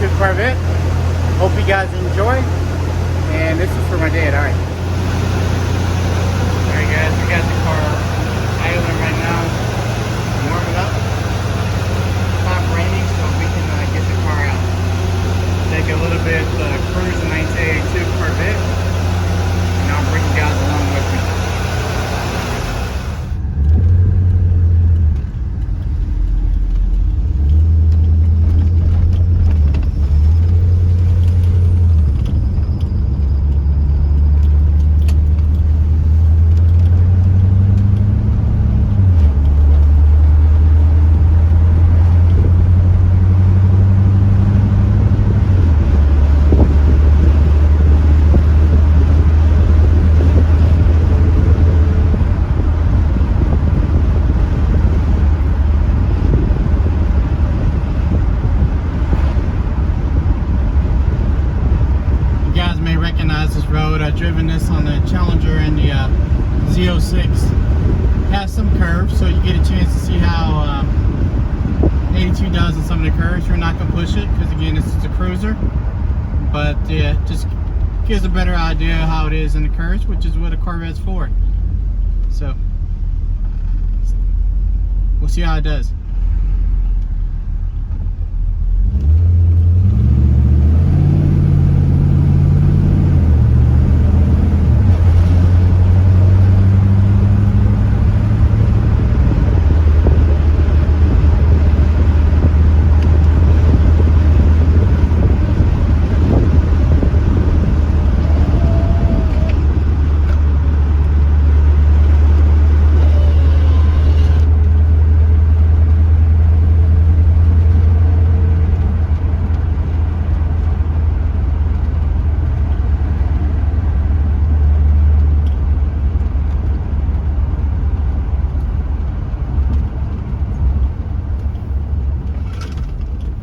1982 Corvette. Hope you guys enjoy. And this is for my dad. Alright. Alright guys, we got the car idling right now. Warm it up. Stop raining so we can get the car out. Take a little bit cruise the 1982 Corvette. And I'll bring you guys along with me. Recognize this road. I've driven this on the Challenger and the Z06. It has some curves, so you get a chance to see how 82 does in some of the curves. You're not going to push it because again this is a cruiser, but yeah, just gives a better idea of how it is in the curves, which is what a Corvette's for. So we'll see how it does.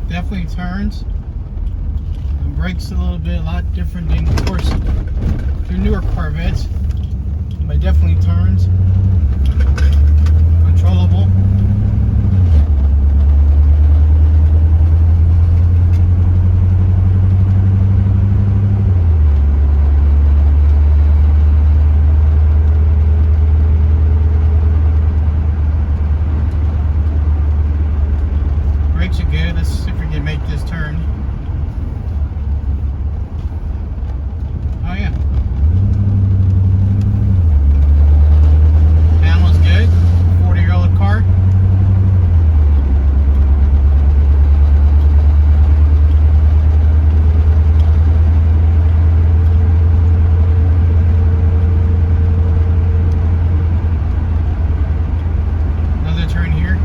Definitely turns and brakes a little bit, a lot different than, of course, your newer Corvettes, but definitely turns controllable. Brakes are good. Let's see if we can make this turn. Oh yeah. Panel's good. 40-year-old car. Another turn here.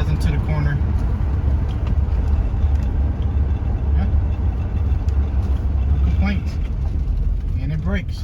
Into the corner. Yeah. No complaints. And it brakes.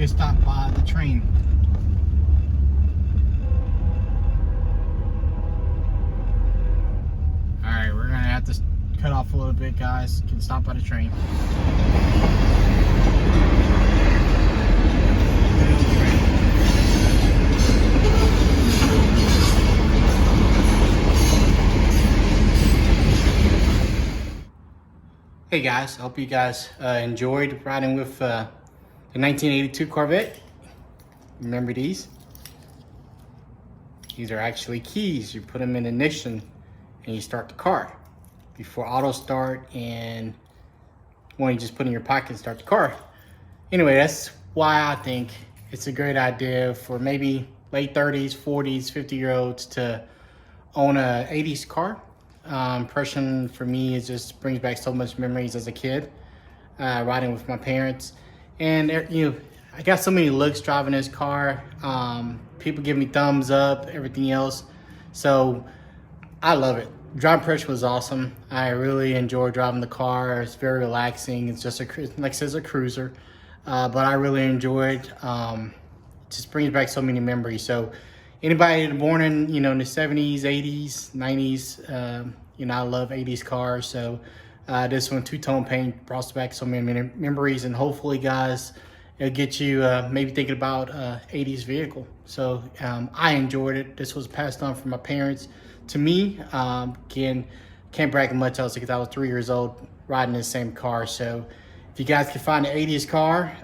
Stop by the train. Alright, we're gonna have to cut off a little bit, guys. Can stop by the train. There's the train. Hey guys, I hope you guys enjoyed riding with the 1982 Corvette. Remember these? These are actually keys. You put them in ignition and you start the car. Before auto start and when you just put in your pocket and start the car. Anyway, that's why I think it's a great idea for maybe late 30s, 40s, 50-year-olds to own a 80s car. Impression for me is just brings back so much memories as a kid, riding with my parents. And I got so many looks driving this car. People give me thumbs up, everything else. So I love it. Driving impression was awesome. I really enjoy driving the car. It's very relaxing. It's just like it says, a cruiser. But I really enjoyed it. It just brings back so many memories. So anybody born in, in the 70s, 80s, 90s, I love 80s cars. So this one, two-tone paint, brought back so many memories. And hopefully, guys, it'll get you maybe thinking about 80s vehicle. So I enjoyed it. This was passed on from my parents to me. Again, can't brag much else because I was 3 years old riding the same car. So if you guys can find an 80s car,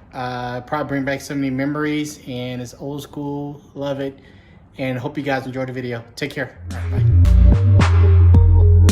probably bring back so many memories, and it's old school. Love it. And hope you guys enjoyed the video. Take care. All right, bye.